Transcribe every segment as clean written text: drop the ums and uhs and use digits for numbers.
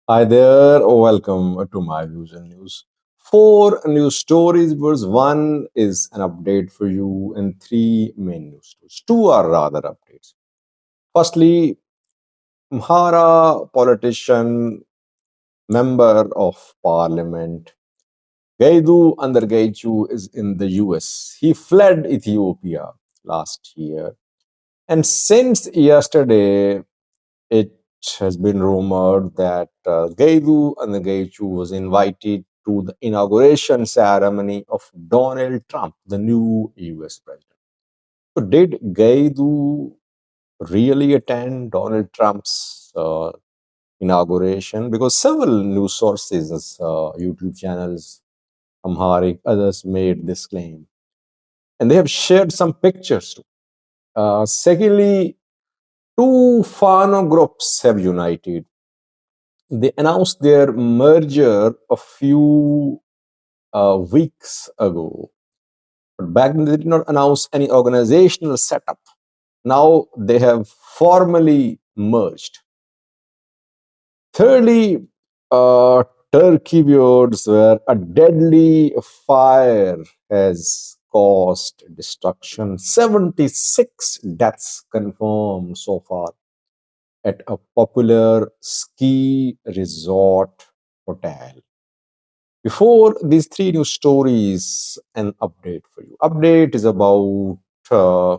Hi there, welcome to my views and news. Four news stories, verse one is an update for you, and three main news stories. Two are rather updates. Firstly, Amhara politician, member of parliament, Gedu Andargachew is in the US. He fled Ethiopia last year, and since yesterday, it has been rumored that Gedu Andargachew was invited to the inauguration ceremony of Donald Trump, the new US president. So, did Gedu really attend Donald Trump's inauguration? Because several news sources, YouTube channels, Amharic, others made this claim. And they have shared some pictures too. Secondly, two Fano groups have united. They announced their merger a few weeks ago. But back then, they did not announce any organizational setup. Now they have formally merged. Thirdly, Turkey viewers where a deadly fire has caused destruction. 76 deaths confirmed so far at a popular ski resort hotel. Before these three news stories, an update for you. Update is about uh,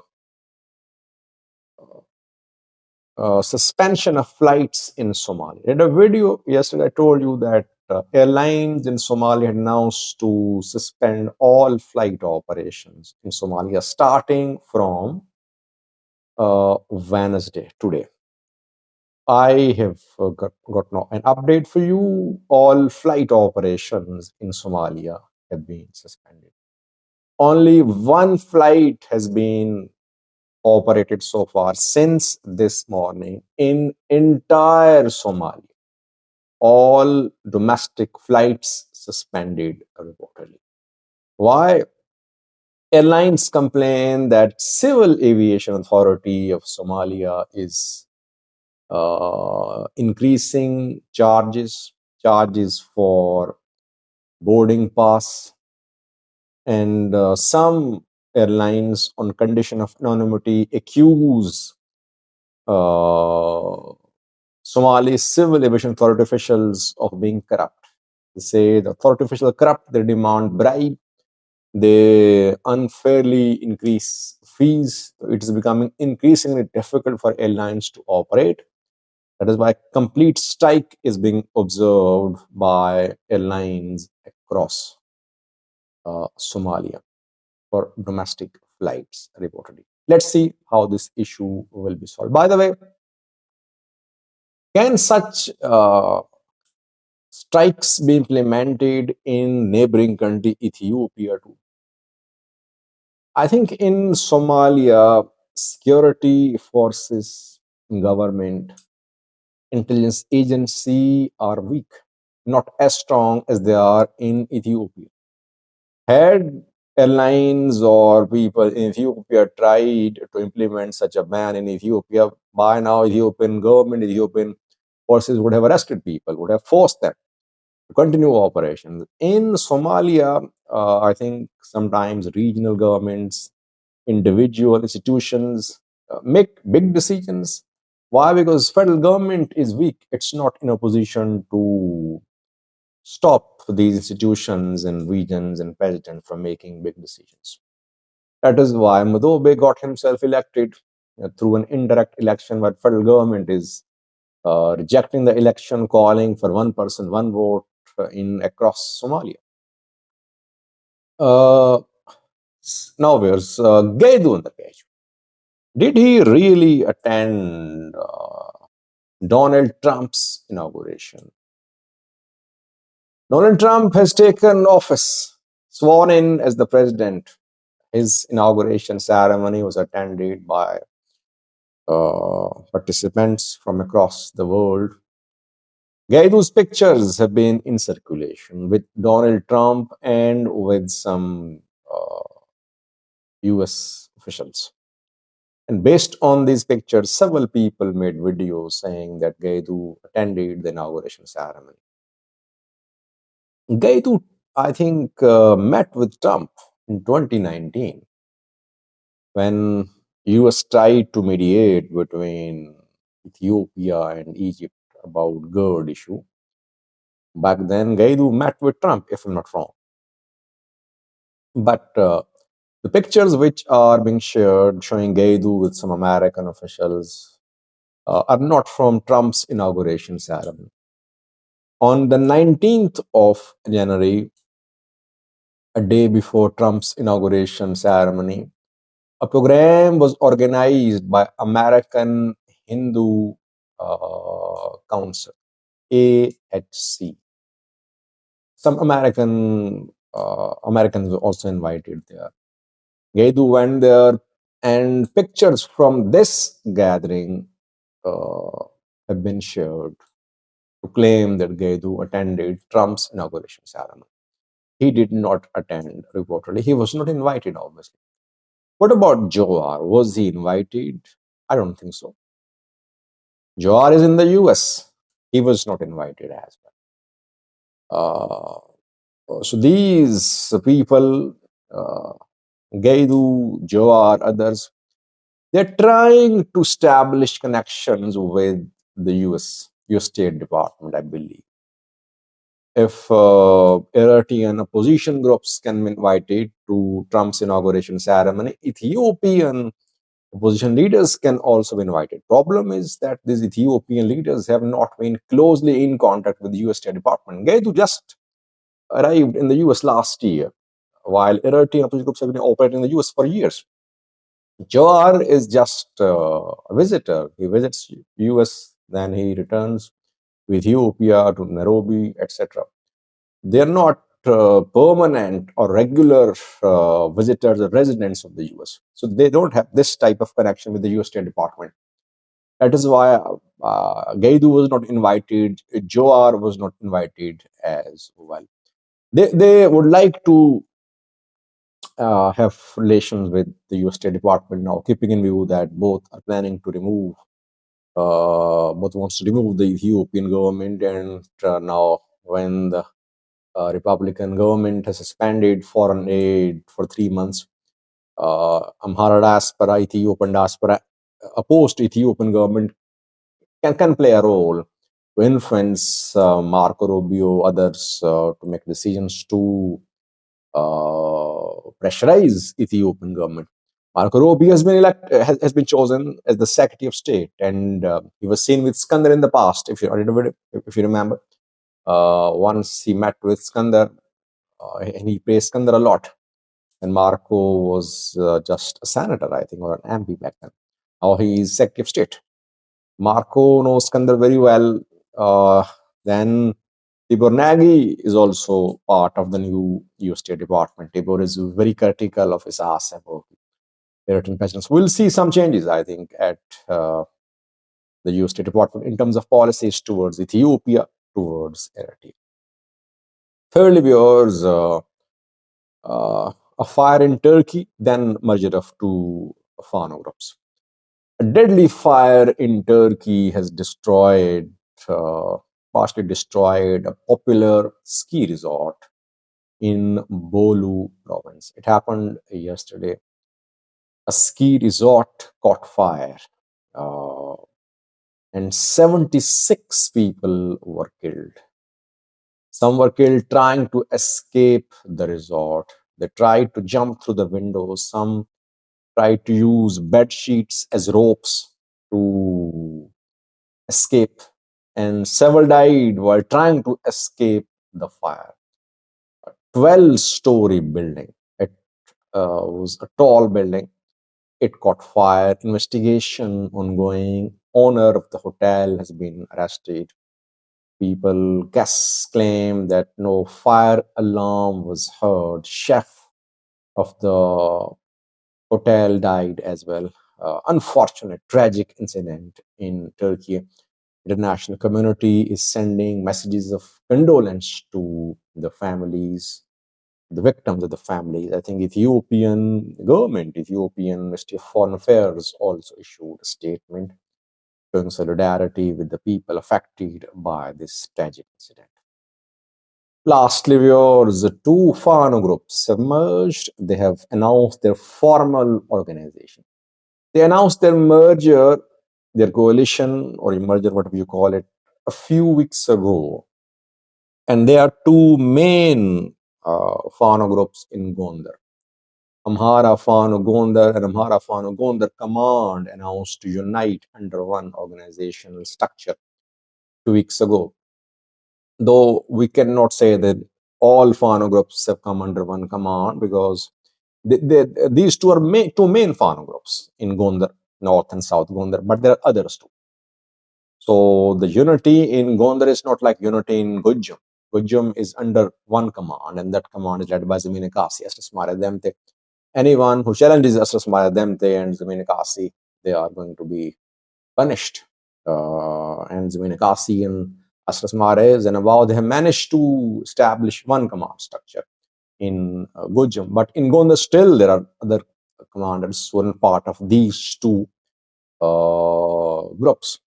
suspension of flights in Somalia. In a video yesterday, I told you that airlines in Somalia had announced to suspend all flight operations in Somalia starting from Wednesday, today. I have got now an update for you. All flight operations in Somalia have been suspended. Only one flight has been operated so far since this morning in entire Somalia. All domestic flights suspended reportedly. Why? Airlines complain that Civil Aviation Authority of Somalia is increasing charges for boarding pass, and some airlines, on condition of anonymity, accuse uh, Somali Civil Aviation Authority officials of being corrupt. They say the authority officials are corrupt, they demand bribe, they unfairly increase fees. It is becoming increasingly difficult for airlines to operate. That is why complete strike is being observed by airlines across Somalia for domestic flights, reportedly. Let's see how this issue will be solved. By the way, can such strikes be implemented in neighboring country Ethiopia too? I think in Somalia, security forces, government, intelligence agency are weak, not as strong as they are in Ethiopia. Had airlines or people in Ethiopia tried to implement such a ban in Ethiopia, by now Ethiopian government, Ethiopian forces would have arrested people, would have forced them to continue operations. In Somalia, I think sometimes regional governments, individual institutions make big decisions. Why? Because federal government is weak. It's not in a position to stop these institutions and regions and president from making big decisions. That is why Madobe got himself elected through an indirect election, but federal government is rejecting the election, calling for one person, one vote in across Somalia. Uh, Now, where's Gedu Andargachew? Did he really attend Donald Trump's inauguration? Donald Trump has taken office, sworn in as the president. His inauguration ceremony was attended by participants from across the world. Gaidu's pictures have been in circulation with Donald Trump and with some US officials. And based on these pictures, several people made videos saying that Gedu attended the inauguration ceremony. Gedu, I think, met with Trump in 2019 when US tried to mediate between Ethiopia and Egypt about GERD issue. Back then, Gedu met with Trump, if I'm not wrong. But the pictures which are being shared showing Gedu with some American officials are not from Trump's inauguration ceremony. On the 19th of January, a day before Trump's inauguration ceremony, a program was organized by American Hindu Council, AHC. Some Americans were also invited there. Gedu went there, and pictures from this gathering have been shared to claim that Gedu attended Trump's inauguration ceremony. He did not attend, reportedly. He was not invited, obviously. What about Johar? Was he invited? I don't think so. Johar is in the US. He was not invited as well. So these people, Gedu, Johar, others, they're trying to establish connections with the US State Department, I believe. If Eritrean opposition groups can be invited to Trump's inauguration ceremony, Ethiopian opposition leaders can also be invited. Problem is that these Ethiopian leaders have not been closely in contact with the US State Department. Gedu just arrived in the US last year, while Eritrean opposition groups have been operating in the US for years. Johar is just a visitor. He visits US, then he returns to Ethiopia, to Nairobi, etc. They're not permanent or regular visitors or residents of the US. So they don't have this type of connection with the US State Department. That is why Gedu was not invited, Johar was not invited as well. They would like to have relations with the US State Department now, keeping in view that both are planning to remove, both wants to remove the Ethiopian government, and now when the Republican government has suspended foreign aid for 3 months. Amhara diaspora, Ethiopian diaspora, opposed Ethiopian government can play a role to influence Marco Rubio, others to make decisions to pressurize Ethiopian government. Marco Rubio has been chosen as the Secretary of State, and he was seen with Skandar in the past. If you remember, once he met with Skandar, and he praised Skandar a lot. And Marco was just a senator, I think, or an MP back then. Now he is Secretary of State. Marco knows Skandar very well. Then Tibor Nagy is also part of the new US State Department. Tibor is very critical of his about Eritrean presidents. We'll see some changes, I think, at the US State Department in terms of policies towards Ethiopia, towards Eritrea. Thirdly, viewers, a fire in Turkey, then merger of two Fano groups. A deadly fire in Turkey has partially destroyed a popular ski resort in Bolu province. It happened yesterday. A ski resort caught fire, and 76 people were killed. Some were killed trying to escape the resort. They tried to jump through the windows. Some tried to use bed sheets as ropes to escape. And several died while trying to escape the fire. A 12-story building. It was a tall building. It caught fire. Investigation ongoing. Owner of the hotel has been arrested. Guests claim that no fire alarm was heard. Chef of the hotel died as well. Unfortunate, tragic incident in Turkey. International community is sending messages of condolence to the families the victims of the families. I think Ethiopian government, Ethiopian Ministry of Foreign Affairs also issued a statement showing solidarity with the people affected by this tragic incident. Lastly, viewers, the two Fano groups have merged. They have announced their formal organization. They announced their merger, their coalition or merger, whatever you call it, a few weeks ago. And there are two main Fano groups in Gondar. Amhara, Fano, Gondar, and Amhara, Fano, Gondar command announced to unite under one organizational structure 2 weeks ago. Though we cannot say that all Fano groups have come under one command, because these two are two main Fano groups in Gondar, North and South Gondar, but there are others too. So the unity in Gondar is not like unity in Gujjam. Gujjam is under one command, and that command is led by Zamine Kasi, Asras Mare Demte. Anyone who challenges Asras Mare Demte and Zamine Kasi, they are going to be punished. And Zamine Kasi and Asras Mare and Abao, they have managed to establish one command structure in Gujjam. But in Gondar, still there are other commanders who are part of these two groups.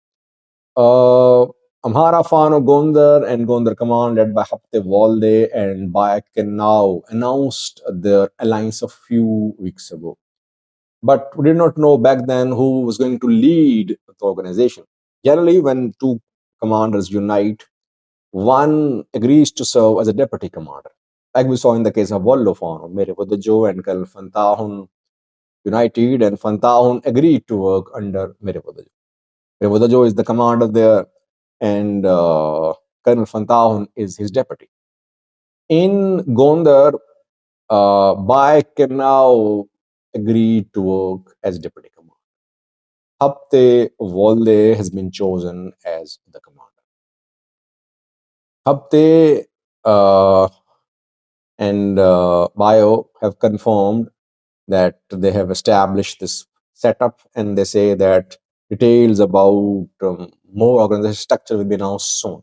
Amhara, Fano, Gondar, and Gondar Command, led by Hapte Walde and Bayaken, now announced their alliance a few weeks ago. But we did not know back then who was going to lead the organization. Generally, when two commanders unite, one agrees to serve as a deputy commander. Like we saw in the case of Wallo Fano, Mere Vodajo and Colonel Fantahun united, and Fantahun agreed to work under Mere Vodajo. Vodajo is the commander there, and Colonel Fantahun is his deputy. In Gondar, Baek can now agree to work as deputy commander. Hapte Volde has been chosen as the commander. Hapte and Bio have confirmed that they have established this setup, and they say that details about more organizational structure will be announced soon.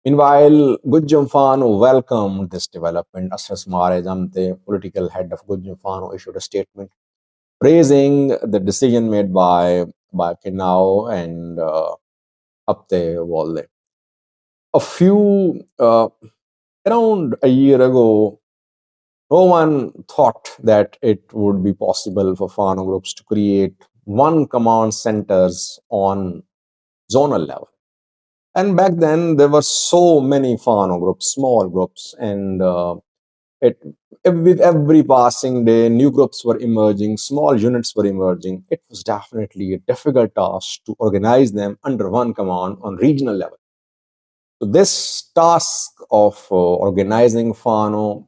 Meanwhile, Gujjam Fano welcomed this development. Asras Mare Jamte, political head of Gujjam Fano, issued a statement praising the decision made by Kinau and Apte Walde. Around a year ago, no one thought that it would be possible for Fano groups to create one command centers on zonal level. And back then, there were so many Fano groups, small groups, and with every passing day, new groups were emerging, small units were emerging. It was definitely a difficult task to organize them under one command on regional level. So this task of organizing Fano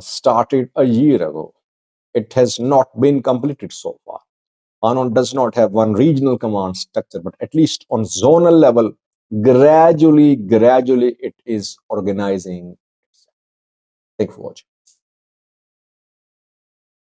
started a year ago. It has not been completed so far. Fano does not have one regional command structure, but at least on zonal level, gradually it is organizing. Thank you for watching.